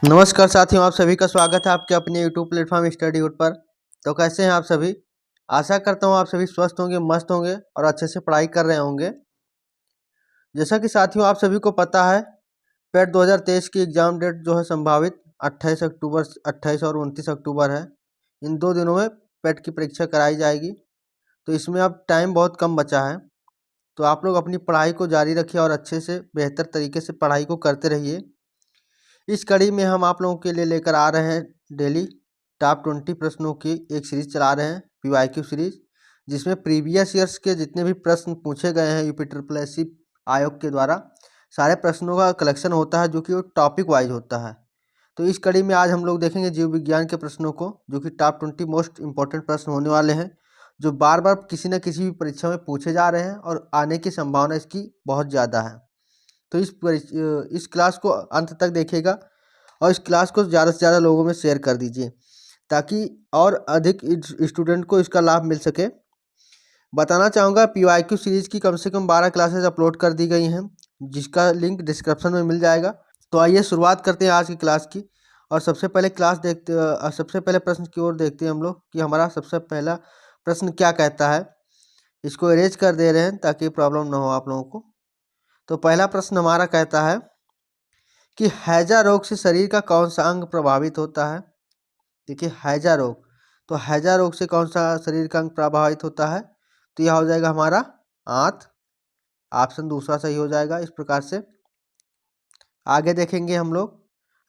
नमस्कार साथियों, आप सभी का स्वागत है आपके अपने यूट्यूब प्लेटफॉर्म स्टडीवुड पर। तो कैसे हैं आप सभी? आशा करता हूं आप सभी स्वस्थ होंगे, मस्त होंगे और अच्छे से पढ़ाई कर रहे होंगे। जैसा कि साथियों आप सभी को पता है, पेट 2023 की एग्ज़ाम डेट जो है संभावित 28 और 29 अक्टूबर है। इन 2 दिनों में पेट की परीक्षा कराई जाएगी। तो इसमें अब टाइम बहुत कम बचा है, तो आप लोग अपनी पढ़ाई को जारी रखिए और अच्छे से बेहतर तरीके से पढ़ाई को करते रहिए। इस कड़ी में हम आप लोगों के लिए लेकर आ रहे हैं डेली टॉप 20 प्रश्नों की एक सीरीज चला रहे हैं, पीवाईक्यू सीरीज, जिसमें प्रीवियस ईयर्स के जितने भी प्रश्न पूछे गए हैं यूपी ट्रिपल एस सी आयोग के द्वारा, सारे प्रश्नों का कलेक्शन होता है जो कि वो टॉपिक वाइज होता है। तो इस कड़ी में आज हम लोग देखेंगे जीव विज्ञान के प्रश्नों को, जो कि टॉप 20 मोस्ट इंपॉर्टेंट प्रश्न होने वाले हैं, जो बार बार किसी न किसी भी परीक्षा में पूछे जा रहे हैं और आने की संभावना इसकी बहुत ज़्यादा है। तो इस क्लास को अंत तक देखिएगा और इस क्लास को ज़्यादा से ज़्यादा लोगों में शेयर कर दीजिए, ताकि और अधिक स्टूडेंट को इसका लाभ मिल सके। बताना चाहूँगा, पीवाईक्यू सीरीज़ की कम से कम 12 क्लासेस अपलोड कर दी गई हैं, जिसका लिंक डिस्क्रिप्शन में मिल जाएगा। तो आइए शुरुआत करते हैं आज की क्लास की। और सबसे पहले प्रश्न की ओर देखते हैं हम लोग कि हमारा सबसे पहला प्रश्न क्या कहता है। इसको इरेज कर दे रहे हैं ताकि प्रॉब्लम ना हो आप लोगों को। तो पहला प्रश्न हमारा कहता है कि हैजा रोग से शरीर का कौन सा अंग प्रभावित होता है। देखिए, हैजा रोग, तो हैजा रोग से कौन सा शरीर का अंग प्रभावित होता है, तो यह हो जाएगा हमारा आंत। ऑप्शन दूसरा सही हो जाएगा। इस प्रकार से आगे देखेंगे हम लोग।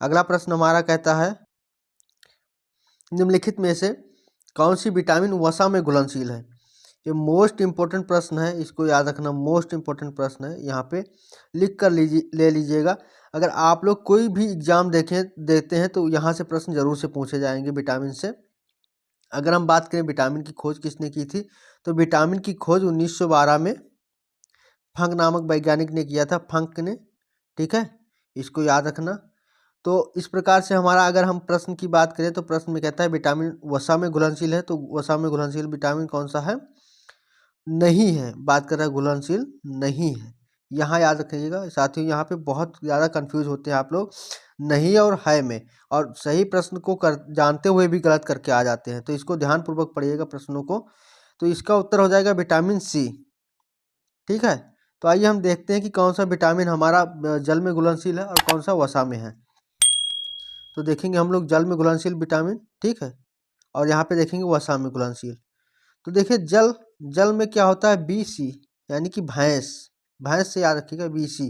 अगला प्रश्न हमारा कहता है, निम्नलिखित में से कौन सी विटामिन वसा में घुलनशील है। ये मोस्ट इंपॉर्टेंट प्रश्न है, इसको याद रखना, मोस्ट इंपॉर्टेंट प्रश्न है। यहाँ पे लिख कर ले लीजिएगा। अगर आप लोग कोई भी एग्जाम देते हैं तो यहाँ से प्रश्न जरूर से पूछे जाएंगे विटामिन से। अगर हम बात करें विटामिन की खोज किसने की थी, तो विटामिन की खोज 1912 में फंक नामक वैज्ञानिक ने किया था, फंक ने। ठीक है, इसको याद रखना। तो इस प्रकार से हमारा, अगर हम प्रश्न की बात करें तो प्रश्न में कहता है विटामिन वसा में घुलनशील है, तो वसा में घुलनशील विटामिन कौन सा है, नहीं है। बात कर रहा है घुलनशील नहीं है, यहाँ याद रखिएगा साथियों। यहाँ पे बहुत ज़्यादा कंफ्यूज होते हैं आप लोग नहीं और है में, और सही प्रश्न को जानते हुए भी गलत करके आ जाते हैं। तो इसको ध्यानपूर्वक पढ़िएगा प्रश्नों को। तो इसका उत्तर हो जाएगा विटामिन सी। ठीक है, तो आइए हम देखते हैं कि कौन सा विटामिन हमारा जल में घुलनशील है और कौन सा वसा में है। तो देखेंगे हम लोग जल में घुलनशील विटामिन, ठीक है, और यहाँ पे देखेंगे वसा में घुलनशील। तो देखिए, जल जल में क्या होता है, BC, यानी कि भैंस। भैंस से याद रखिएगा, BC।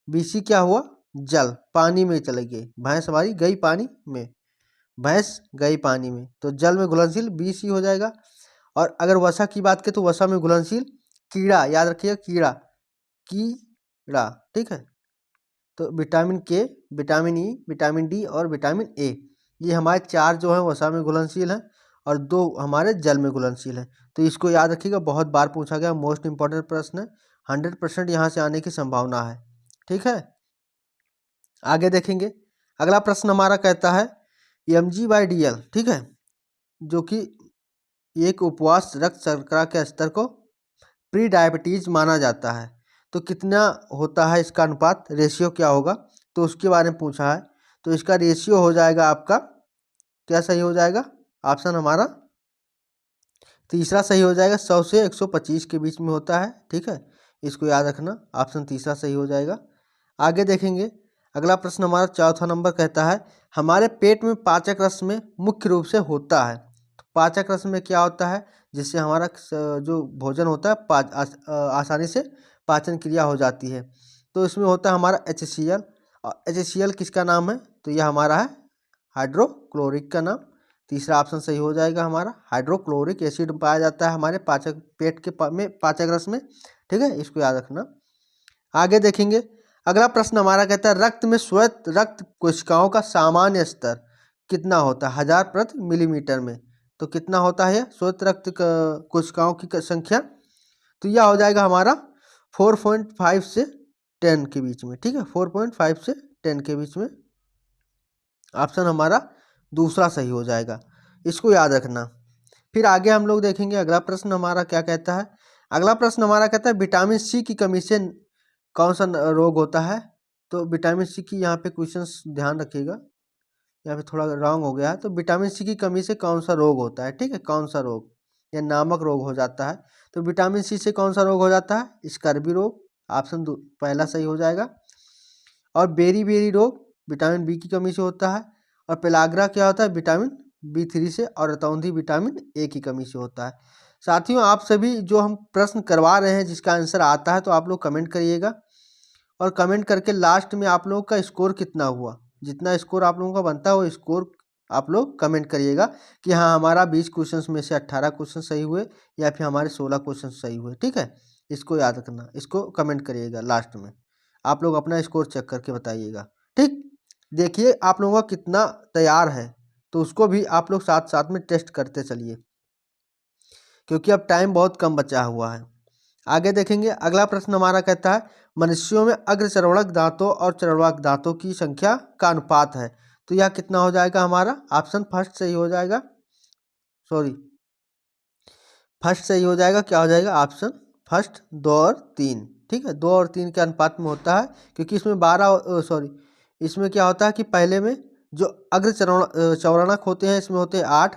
BC क्या हुआ, जल, पानी में चले गए, भैंस हमारी गई पानी में, भैंस गई पानी में, तो जल में घुलनशील BC हो जाएगा। और अगर वसा की बात करें तो वसा में घुलनशील कीड़ा, याद रखिएगा, कीड़ा, कीड़ा। ठीक है, तो विटामिन के, विटामिन ई, विटामिन डी और विटामिन ए, ये हमारे 4 जो हैं वसा में घुलनशील हैं और 2 हमारे जल में घुलनशील हैं। तो इसको याद रखिएगा, बहुत बार पूछा गया, मोस्ट इंपॉर्टेंट प्रश्न है, 100% यहाँ से आने की संभावना है। ठीक है, आगे देखेंगे। अगला प्रश्न हमारा कहता है mg/dl, ठीक है, जो कि एक उपवास रक्त शर्करा के स्तर को प्री डायबिटीज माना जाता है। तो कितना होता है इसका अनुपात, रेशियो क्या होगा, तो उसके बारे में पूछा है। तो इसका रेशियो हो जाएगा आपका, क्या सही हो जाएगा, ऑप्शन हमारा तीसरा सही हो जाएगा, 100 से 125 के बीच में होता है। ठीक है, इसको याद रखना, ऑप्शन तीसरा सही हो जाएगा। आगे देखेंगे। अगला प्रश्न हमारा चौथा नंबर कहता है, हमारे पेट में पाचक रस में मुख्य रूप से होता है। तो पाचक रस में क्या होता है, जिससे हमारा जो भोजन होता है आसानी से पाचन क्रिया हो जाती है। तो इसमें होता है हमारा HCl, और HCl किसका नाम है, तो यह हमारा है हाइड्रोक्लोरिक का नाम। तीसरा ऑप्शन सही हो जाएगा हमारा, हाइड्रोक्लोरिक एसिड पाया जाता है हमारे पेट के में पाचक रस में। ठीक है, इसको याद रखना। आगे देखेंगे। अगला प्रश्न हमारा कहता है, रक्त में श्वेत रक्त कोशिकाओं का सामान्य स्तर कितना होता है 1000 प्रति मिलीमीटर में। तो कितना होता है श्वेत रक्त कोशिकाओं की संख्या, तो यह हो जाएगा हमारा 4.5 से 10 के बीच में। ठीक है, 4.5 से 10 के बीच में, ऑप्शन हमारा दूसरा सही हो जाएगा, इसको याद रखना। फिर आगे हम लोग देखेंगे अगला प्रश्न हमारा क्या कहता है। अगला प्रश्न हमारा कहता है, विटामिन सी की कमी से कौन सा रोग होता है। तो विटामिन सी की यहाँ पे क्वेश्चंस ध्यान रखिएगा, यहाँ पे थोड़ा रॉन्ग हो गया है। तो विटामिन सी की कमी से कौन सा रोग होता है, ठीक है, कौन सा रोग या नामक रोग हो जाता है। तो विटामिन सी से कौन सा रोग हो जाता है, स्कर्वी रोग, ऑप्शन पहला सही हो जाएगा। और बेरी बेरी रोग विटामिन बी की कमी से होता है। और पेलाग्रा क्या होता है, विटामिन B3 से। और रतौंधी विटामिन ए की कमी से होता है। साथियों, आप सभी जो हम प्रश्न करवा रहे हैं जिसका आंसर आता है तो आप लोग कमेंट करिएगा, और कमेंट करके लास्ट में आप लोगों का स्कोर कितना हुआ, जितना स्कोर आप लोगों का बनता है वो स्कोर आप लोग कमेंट करिएगा कि हाँ हमारा 20 क्वेश्चन में से 18 क्वेश्चन सही हुए या फिर हमारे 16 क्वेश्चन सही हुए, ठीक है। इसको याद रखना, इसको कमेंट करिएगा लास्ट में, आप लोग अपना स्कोर चेक करके बताइएगा, ठीक। देखिए आप लोगों का कितना तैयार है, तो उसको भी आप लोग साथ साथ में टेस्ट करते चलिए, क्योंकि अब टाइम बहुत कम बचा हुआ है। आगे देखेंगे, अगला प्रश्न हमारा कहता है मनुष्यों में अग्रचर्वणक दांतों और चर्वणक दांतों की संख्या का अनुपात है। तो यह कितना हो जाएगा हमारा, ऑप्शन फर्स्ट सही हो जाएगा, सॉरी फर्स्ट सही हो जाएगा, क्या हो जाएगा ऑप्शन फर्स्ट 2 और 3, ठीक है, 2 और 3 के अनुपात में होता है, क्योंकि इसमें 12 सॉरी इसमें क्या होता है कि पहले में जो चौरानक होते हैं इसमें होते हैं 8,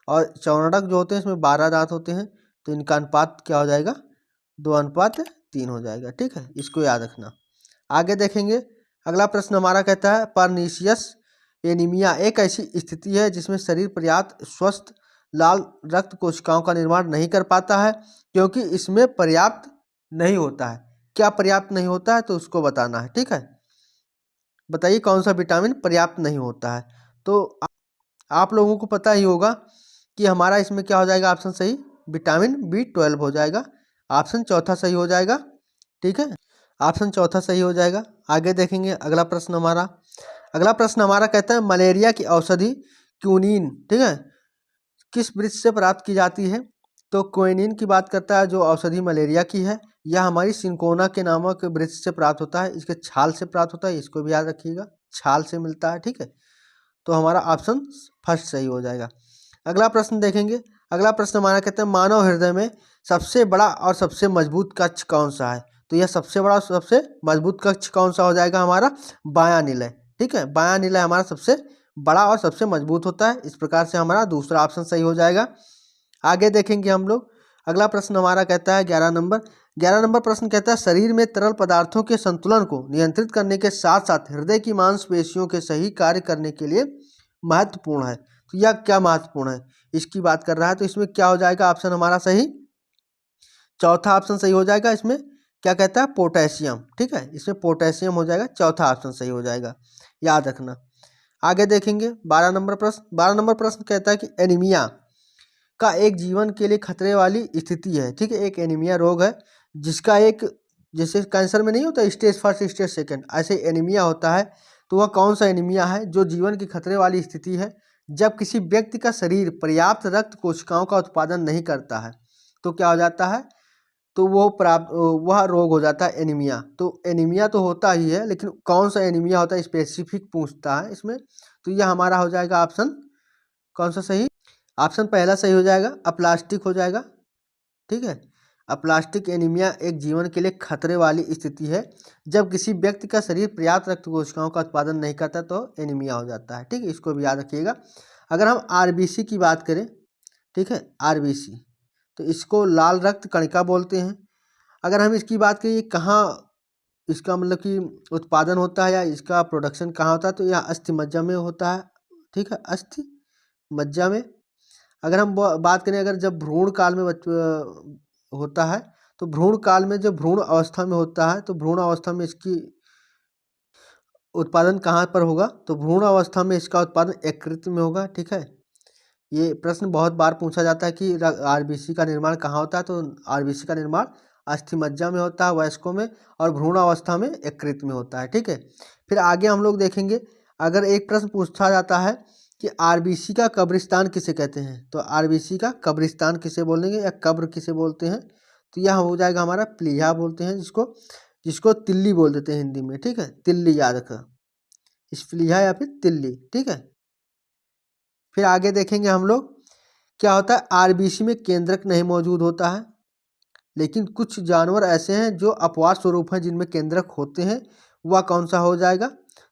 और चौरानक जो होते हैं इसमें 12 दांत होते हैं, तो इनका अनुपात क्या हो जाएगा 2:3 हो जाएगा, ठीक है, इसको याद रखना। आगे देखेंगे, अगला प्रश्न हमारा कहता है परनीशियस एनीमिया एक ऐसी स्थिति है जिसमें शरीर पर्याप्त स्वस्थ लाल रक्त कोशिकाओं का निर्माण नहीं कर पाता है, क्योंकि इसमें पर्याप्त नहीं होता है। क्या पर्याप्त नहीं होता है, तो उसको बताना है, ठीक है। बताइए कौन सा विटामिन पर्याप्त नहीं होता है। तो आप लोगों को पता ही होगा कि हमारा इसमें क्या हो जाएगा ऑप्शन सही, विटामिन B12 हो जाएगा, ऑप्शन चौथा सही हो जाएगा, ठीक है, ऑप्शन चौथा सही हो जाएगा। आगे देखेंगे, अगला प्रश्न हमारा कहता है मलेरिया की औषधि क्यूनिन, ठीक है, किस वृक्ष से प्राप्त की जाती है। तो क्विनिन की बात करता है जो औषधि मलेरिया की है, यह हमारी सिंकोना के नामक वृक्ष से प्राप्त होता है, इसके छाल से प्राप्त होता है, इसको भी याद रखिएगा, छाल से मिलता है, ठीक है। तो हमारा ऑप्शन फर्स्ट सही हो जाएगा। अगला प्रश्न देखेंगे, अगला प्रश्न हमारा कहते हैं मानव हृदय में सबसे बड़ा और सबसे मजबूत कक्ष कौन सा है। तो यह सबसे बड़ा और सबसे मजबूत कक्ष कौन सा हो जाएगा हमारा, बायां निलय, ठीक है, बायां निलय हमारा सबसे बड़ा और सबसे मजबूत होता है। इस प्रकार से हमारा दूसरा ऑप्शन सही हो जाएगा। आगे देखेंगे हम लोग, अगला प्रश्न हमारा कहता है 11 नंबर प्रश्न कहता है शरीर में तरल पदार्थों के संतुलन को नियंत्रित करने के साथ साथ हृदय की मांसपेशियों के सही कार्य करने के लिए महत्वपूर्ण है। तो यह क्या महत्वपूर्ण है, इसकी बात कर रहा है, तो इसमें क्या हो जाएगा ऑप्शन हमारा सही, चौथा ऑप्शन सही हो जाएगा। इसमें क्या कहता है पोटेशियम, ठीक है, इसमें पोटेशियम हो जाएगा, चौथा ऑप्शन सही हो जाएगा, याद रखना। आगे देखेंगे 12 नंबर प्रश्न कहता है कि एनीमिया का एक जीवन के लिए खतरे वाली स्थिति है, ठीक है, एक एनीमिया रोग है जिसका एक, जैसे कैंसर में नहीं होता स्टेज फर्स्ट स्टेज सेकंड, ऐसे एनीमिया होता है। तो वह कौन सा एनीमिया है जो जीवन की खतरे वाली स्थिति है, जब किसी व्यक्ति का शरीर पर्याप्त रक्त कोशिकाओं का उत्पादन नहीं करता है, तो क्या हो जाता है, तो वह रोग हो जाता है एनीमिया। तो एनीमिया तो होता ही है, लेकिन कौन सा एनीमिया होता है स्पेसिफिक पूछता है इसमें। तो यह हमारा हो जाएगा ऑप्शन कौन सा सही, ऑप्शन पहला सही हो जाएगा, अप्लास्टिक हो जाएगा, ठीक है। अप्लास्टिक एनीमिया एक जीवन के लिए खतरे वाली स्थिति है जब किसी व्यक्ति का शरीर पर्याप्त रक्त कोशिकाओं का उत्पादन नहीं करता तो एनीमिया हो जाता है, ठीक है, इसको भी याद रखिएगा। अगर हम आरबीसी की बात करें, ठीक है, आरबीसी, तो इसको लाल रक्त कणिका बोलते हैं। अगर हम इसकी बात करें कहाँ इसका मतलब कि उत्पादन होता है या इसका प्रोडक्शन कहाँ होता है, तो यह अस्थि मज्जा में होता है, ठीक है, अस्थि मज्जा में। अगर हम बात करें अगर जब भ्रूण काल में होता है, तो भ्रूण काल में जब भ्रूण अवस्था में होता है तो भ्रूण अवस्था में इसकी उत्पादन कहाँ पर होगा, तो भ्रूण अवस्था में इसका उत्पादन यकृत में होगा, ठीक है। ये प्रश्न बहुत बार पूछा जाता है कि आरबीसी का निर्माण कहाँ होता है, तो आरबीसी का निर्माण अस्थिमज्जा में होता है वयस्कों में, और भ्रूण अवस्था में यकृत में होता है, ठीक है। फिर आगे हम लोग देखेंगे, अगर एक प्रश्न पूछा जाता है कि आरबीसी का कब्रिस्तान किसे कहते हैं, तो आरबीसी का कब्रिस्तान किसे बोलेंगे या कब्र किसे बोलते हैं, तो यह हो जाएगा हमारा प्लीहा बोलते हैं, जिसको जिसको तिल्ली बोल देते हैं हिंदी में, ठीक है, तिल्ली याद रखना, इस प्लीहा या फिर तिल्ली, ठीक है। फिर आगे देखेंगे हम लोग, क्या होता है आरबीसी में केंद्रक नहीं मौजूद होता है, लेकिन कुछ जानवर ऐसे हैं जो अपवाद स्वरूप हैं जिनमें केंद्रक होते हैं, वह कौन सा हो जाएगा,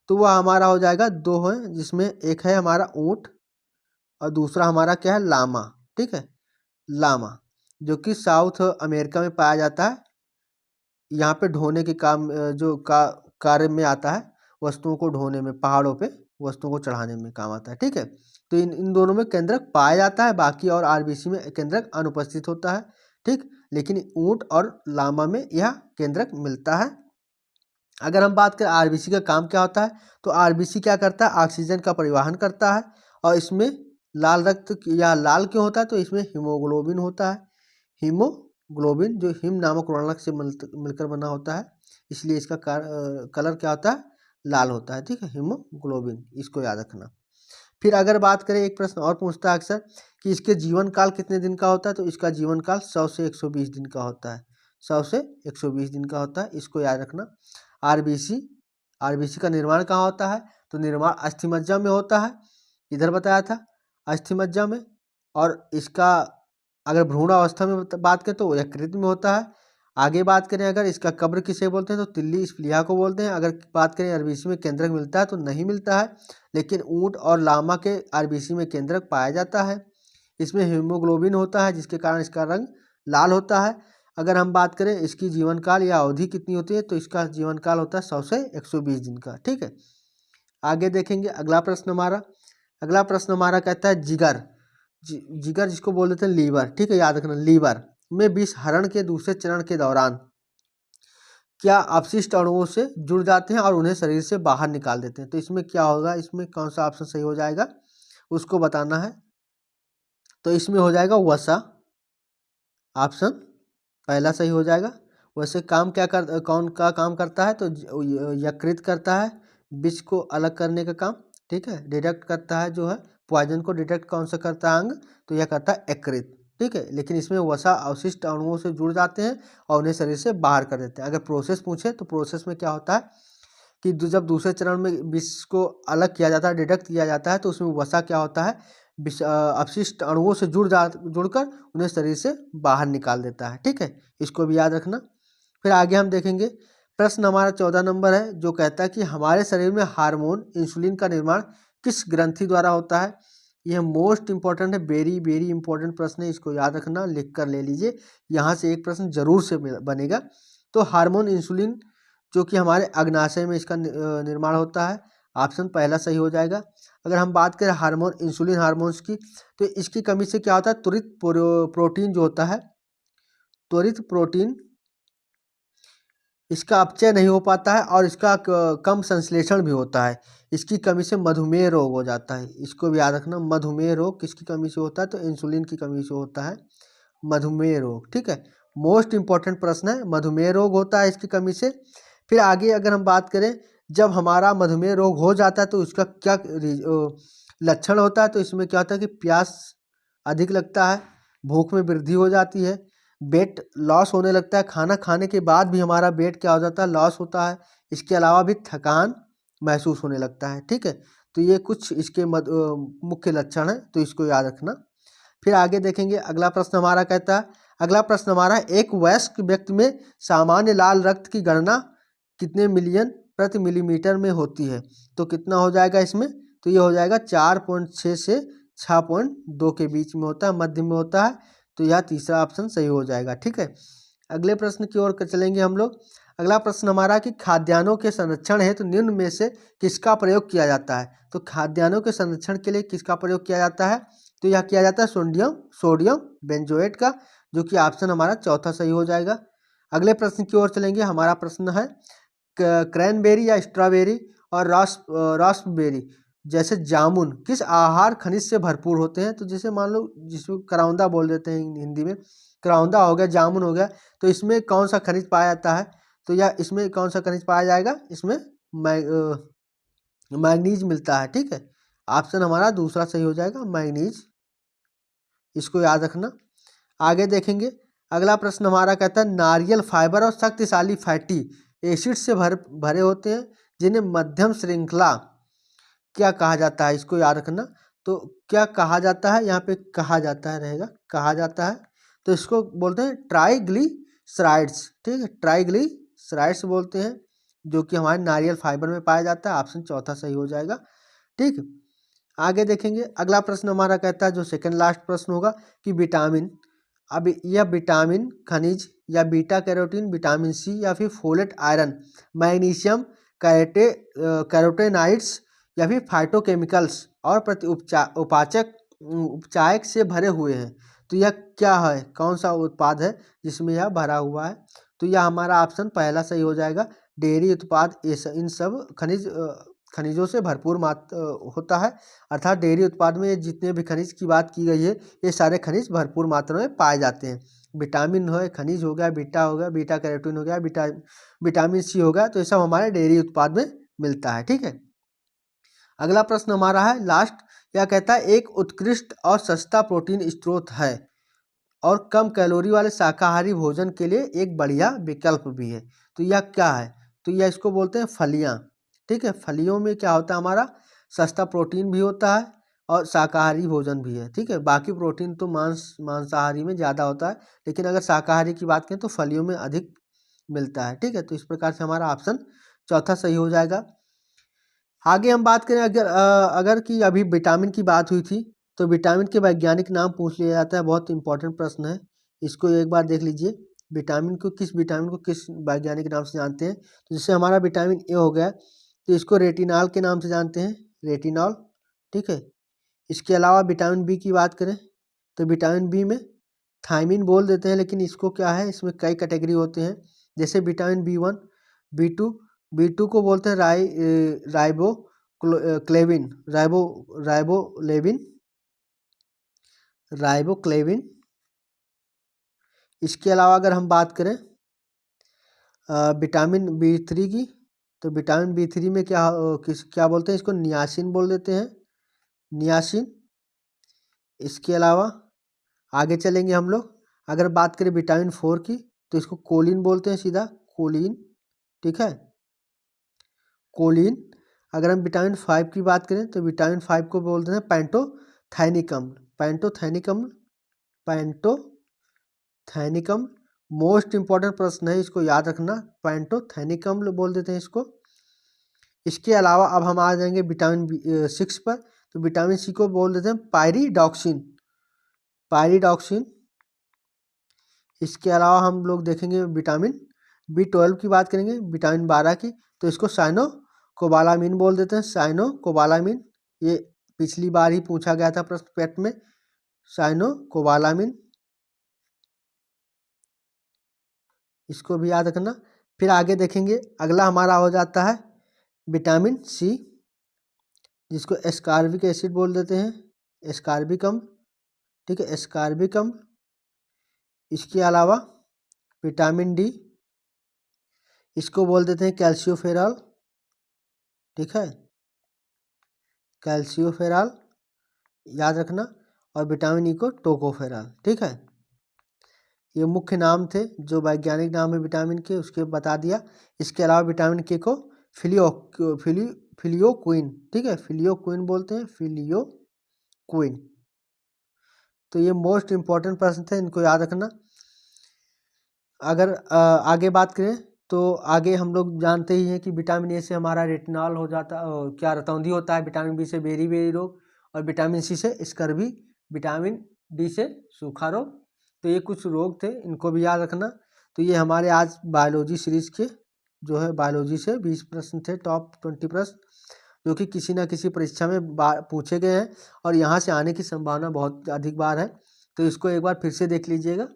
तो वह हमारा हो जाएगा 2 है, जिसमें एक है हमारा ऊँट और दूसरा हमारा क्या है, लामा। ठीक है, लामा, जो कि साउथ अमेरिका में पाया जाता है। यहाँ पे ढोने के काम जो कार्य में आता है, वस्तुओं को ढोने में, पहाड़ों पे वस्तुओं को चढ़ाने में काम आता है। ठीक है, तो इन दोनों में केंद्रक पाया जाता है, बाकी और आरबीसी में केंद्रक अनुपस्थित होता है। ठीक, लेकिन ऊँट और लामा में यह केंद्रक मिलता है। अगर हम बात करें आरबीसी का काम क्या होता है, तो आरबीसी क्या करता है, ऑक्सीजन का परिवहन करता है। और इसमें लाल रक्त या लाल क्यों होता है, तो इसमें हीमोग्लोबिन होता है। हीमोग्लोबिन जो हिम नामक वर्णक से मिलकर बना होता है, इसलिए इसका कलर क्या होता है, लाल होता है। ठीक है, हीमोग्लोबिन, इसको याद रखना। फिर अगर बात करें, एक प्रश्न और पूछता है अक्सर कि इसके जीवन काल कितने दिन का होता है, तो इसका जीवन काल 100 से 120 दिन का होता है। 100 से 120 दिन का होता है, इसको याद रखना। आरबीसी आरबीसी का निर्माण कहाँ होता है, तो निर्माण अस्थिमज्जा में होता है, इधर बताया था, अस्थिमज्जा में। और इसका अगर भ्रूणावस्था में बात करें तो यकृत में होता है। आगे बात करें अगर इसका कब्र किसे बोलते हैं, तो तिल्ली स्प्लीहा को बोलते हैं। अगर बात करें आरबीसी में केंद्रक मिलता है, तो नहीं मिलता है, लेकिन ऊँट और लामा के आरबीसी में केंद्रक पाया जाता है। इसमें हीमोग्लोबिन होता है, जिसके कारण इसका रंग लाल होता है। अगर हम बात करें इसकी जीवन काल या अवधि कितनी होती है, तो इसका जीवन काल होता है 100 से 120 दिन का। ठीक है, आगे देखेंगे अगला प्रश्न हमारा। अगला प्रश्न हमारा कहता है जिगर। जिगर जिसको बोल देते हैं लीवर। ठीक है, याद रखना, लीवर में विष हरण के दूसरे चरण के दौरान क्या अपशिष्ट अणुओं से जुड़ जाते हैं और उन्हें शरीर से बाहर निकाल देते हैं। तो इसमें क्या होगा, इसमें कौन सा ऑप्शन सही हो जाएगा, उसको बताना है। तो इसमें हो जाएगा वसा, ऑप्शन पहला सही हो जाएगा। वैसे काम कौन का काम करता है, तो यकृत करता है विष को अलग करने का काम। ठीक है, डिटेक्ट करता है, जो है पॉइजन को डिटेक्ट कौन सा करता है अंग, तो यह करता है यकृत। ठीक है, लेकिन इसमें वसा अवशिष्ट अणुओं से जुड़ जाते हैं और उन्हें शरीर से बाहर कर देते हैं। अगर प्रोसेस पूछे तो प्रोसेस में क्या होता है कि जब दूसरे चरण में विष को अलग किया जाता है, डिटेक्ट किया जाता है, तो उसमें वसा क्या होता है, अपशिष्ट अणुओं से जुड़कर उन्हें शरीर से बाहर निकाल देता है। ठीक है, इसको भी याद रखना। फिर आगे हम देखेंगे, प्रश्न हमारा 14 नंबर है, जो कहता है कि हमारे शरीर में हार्मोन इंसुलिन का निर्माण किस ग्रंथि द्वारा होता है। यह मोस्ट इंपॉर्टेंट है, वेरी वेरी इंपॉर्टेंट प्रश्न है, इसको याद रखना, लिख कर ले लीजिए, यहाँ से एक प्रश्न जरूर से बनेगा। तो हार्मोन इंसुलिन जो कि हमारे अग्नाशय में इसका निर्माण होता है, ऑप्शन पहला सही हो जाएगा। अगर हम बात करें हार्मोन इंसुलिन हार्मोन्स की, तो इसकी कमी से क्या होता है, त्वरित प्रोटीन जो होता है, त्वरित प्रोटीन इसका अपचय नहीं हो पाता है और इसका कम संश्लेषण भी होता है। इसकी कमी से मधुमेह रोग हो जाता है, इसको भी याद रखना। मधुमेह रोग किसकी कमी से होता है, तो इंसुलिन की कमी से होता है मधुमेह रोग। ठीक है, मोस्ट इंपॉर्टेंट प्रश्न है, मधुमेह रोग होता है इसकी कमी से। फिर आगे अगर हम बात करें, जब हमारा मधुमेह रोग हो जाता है तो उसका क्या लक्षण होता है, तो इसमें क्या होता है कि प्यास अधिक लगता है, भूख में वृद्धि हो जाती है, वेट लॉस होने लगता है, खाना खाने के बाद भी हमारा वेट क्या हो जाता है, लॉस होता है। इसके अलावा भी थकान महसूस होने लगता है। ठीक है, तो ये कुछ इसके मुख्य लक्षण हैं, तो इसको याद रखना। फिर आगे देखेंगे, अगला प्रश्न हमारा कहता है, अगला प्रश्न हमारा, एक वयस्क व्यक्ति में सामान्य लाल रक्त की गणना कितने मिलियन प्रति मिलीमीटर में होती है, तो कितना हो जाएगा इसमें, तो ये हो जाएगा 4.6 से 6.2 के बीच में होता है, मध्य में होता है, तो यह तीसरा ऑप्शन सही हो जाएगा। ठीक है, अगले प्रश्न की ओर चलेंगे हम लोग। अगला प्रश्न हमारा कि खाद्यान्नों के संरक्षण हेतु तो निम्न में से किसका प्रयोग किया जाता है, तो खाद्यान्नों के संरक्षण के लिए किसका प्रयोग किया जाता है, तो यह किया जाता है सोडियम बेंजोएट का, जो कि ऑप्शन हमारा चौथा सही हो जाएगा। अगले प्रश्न की ओर चलेंगे, हमारा प्रश्न है क्रैनबेरी या स्ट्रॉबेरी और रास्पबेरी जैसे जामुन किस आहार खनिज से भरपूर होते हैं, तो जैसे मान लो जिसको करौंदा बोल देते हैं हिंदी में, करौंदा हो गया, जामुन हो गया, तो इसमें कौन सा खनिज पाया जाता है, तो यह इसमें कौन सा खनिज पाया जाएगा, इसमें मैग्नीज मिलता है। ठीक है, ऑप्शन हमारा दूसरा सही हो जाएगा, मैग्नीज, इसको याद रखना। आगे देखेंगे, अगला प्रश्न हमारा कहता है नारियल फाइबर और शक्तिशाली फैटी एसिड से भरे होते हैं, जिन्हें मध्यम श्रृंखला क्या कहा जाता है, इसको याद रखना। तो क्या कहा जाता है, यहाँ पे कहा जाता है रहेगा, कहा जाता है, तो इसको बोलते हैं ट्राइग्लिसराइड्स। ठीक है, ट्राइग्लिसराइड्स बोलते हैं, जो कि हमारे नारियल फाइबर में पाया जाता है। ऑप्शन चौथा सही हो जाएगा। ठीक, आगे देखेंगे। अगला प्रश्न हमारा कहता है, जो सेकंड लास्ट प्रश्न होगा, कि विटामिन, अब यह विटामिन खनिज या बीटा कैरोटीन, विटामिन सी या फिर फोलेट, आयरन, मैग्नीशियम, कैरोटेनाइड्स या फिर फाइटोकेमिकल्स और उपचायक से भरे हुए हैं। तो यह क्या है, कौन सा उत्पाद है जिसमें यह भरा हुआ है? तो यह हमारा ऑप्शन पहला सही हो जाएगा। डेयरी उत्पाद इन सब खनिजों से भरपूर होता है। अर्थात डेयरी उत्पाद में जितने भी खनिज की बात की गई है, ये सारे खनिज भरपूर मात्रा में पाए जाते हैं। विटामिन है, खनिज हो गया, बीटा हो गया, बीटा कैरोटीन हो गया, विटामिन सी हो गया, तो ये सब हमारे डेयरी उत्पाद में मिलता है। ठीक है, अगला प्रश्न हमारा है लास्ट। यह कहता है, एक उत्कृष्ट और सस्ता प्रोटीन स्रोत है और कम कैलोरी वाले शाकाहारी भोजन के लिए एक बढ़िया विकल्प भी है। तो यह क्या है? तो यह इसको बोलते हैं फलियां। ठीक है, फलियों में क्या होता है, हमारा सस्ता प्रोटीन भी होता है और शाकाहारी भोजन भी है। ठीक है, बाकी प्रोटीन तो मांसाहारी में ज़्यादा होता है, लेकिन अगर शाकाहारी की बात करें तो फलियों में अधिक मिलता है। ठीक है, तो इस प्रकार से हमारा ऑप्शन चौथा सही हो जाएगा। आगे हम बात करें, अगर कि अभी विटामिन की बात हुई थी, तो विटामिन के वैज्ञानिक नाम पूछ लिया जाता है। बहुत इंपॉर्टेंट प्रश्न है, इसको एक बार देख लीजिए। विटामिन को किस वैज्ञानिक नाम से जानते हैं? तो जैसे हमारा विटामिन ए हो गया, तो इसको रेटिनॉल के नाम से जानते हैं, रेटिनॉल। ठीक है, इसके अलावा विटामिन बी की बात करें तो विटामिन बी में थायमिन बोल देते हैं, लेकिन इसको क्या है, इसमें कई कैटेगरी होते हैं। जैसे विटामिन बी1, बी टू को बोलते हैं राइबोक्लेविन। इसके अलावा अगर हम बात करें विटामिन बी3 की, तो विटामिन बी3 में क्या बोलते हैं, इसको नियासिन बोल देते हैं, नियासिन। इसके अलावा आगे चलेंगे हम लोग, अगर बात करें विटामिन 4 की, तो इसको कोलिन बोलते हैं, सीधा कोलिन। ठीक है, कोलिन। अगर हम विटामिन 5 की बात करें तो विटामिन 5 को बोलते हैं पैंटोथैनिकम। पैंटोथैनिकम मोस्ट इंपॉर्टेंट प्रश्न है, इसको याद रखना, पैंटोथैनिकम बोल देते हैं इसको। इसके अलावा अब हम आ जाएंगे विटामिन 6 पर, तो विटामिन सी को बोल देते हैं पायरिडॉक्सिन। इसके अलावा हम लोग देखेंगे विटामिन बी12 की बात करेंगे, विटामिन 12 की, तो इसको साइनोकोबालामिन बोल देते हैं, साइनोकोबालामिन। ये पिछली बार ही पूछा गया था प्रश्न पेट में, साइनोकोबालामिन, इसको भी याद रखना। फिर आगे देखेंगे, अगला हमारा हो जाता है विटामिन सी, जिसको एस्कॉर्बिक एसिड बोल देते हैं, एस्कॉर्बिक अम्ल। ठीक है, एस्कॉर्बिक अम्ल। इसके अलावा विटामिन डी, इसको बोल देते हैं कैल्शियोफेरॉल। ठीक है, कैल्शियोफेरॉल याद रखना, और विटामिन ई को टोकोफेरॉल। ठीक है, ये मुख्य नाम थे, जो वैज्ञानिक नाम है विटामिन के उसके बता दिया। इसके अलावा विटामिन के को फिलियोक्विन, ठीक है, फिलियोक्विन बोलते हैं, फिलियोक्विन। तो ये मोस्ट इंपॉर्टेंट प्रश्न थे, इनको याद रखना। अगर आगे बात करें तो आगे हम लोग जानते ही हैं कि विटामिन ए से हमारा रेटिनॉल हो जाता, क्या रतौंधी होता है, विटामिन बी से बेरी रोग, और विटामिन सी से स्कर्वी, विटामिन डी से सूखा रोग। तो ये कुछ रोग थे, इनको भी याद रखना। तो ये हमारे आज बायोलॉजी सीरीज के जो है बायोलॉजी से 20 प्रश्न थे, टॉप 20 प्रश्न, जो कि किसी न किसी परीक्षा में पूछे गए हैं और यहाँ से आने की संभावना बहुत अधिक बार है। तो इसको एक बार फिर से देख लीजिएगा,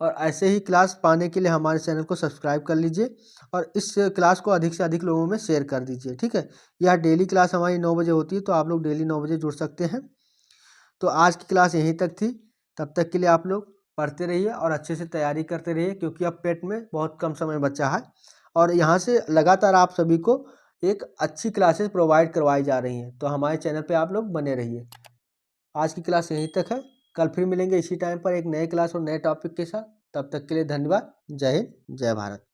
और ऐसे ही क्लास पाने के लिए हमारे चैनल को सब्सक्राइब कर लीजिए और इस क्लास को अधिक से अधिक लोगों में शेयर कर दीजिए। ठीक है, यह डेली क्लास हमारी 9 बजे होती है, तो आप लोग डेली 9 बजे जुड़ सकते हैं। तो आज की क्लास यहीं तक थी, तब तक के लिए आप लोग पढ़ते रहिए और अच्छे से तैयारी करते रहिए, क्योंकि अब पेट में बहुत कम समय बचा है और यहाँ से लगातार आप सभी को एक अच्छी क्लासेस प्रोवाइड करवाई जा रही हैं। तो हमारे चैनल पे आप लोग बने रहिए। आज की क्लास यहीं तक है, कल फिर मिलेंगे इसी टाइम पर एक नए क्लास और नए टॉपिक के साथ। तब तक के लिए धन्यवाद। जय हिंद, जय भारत।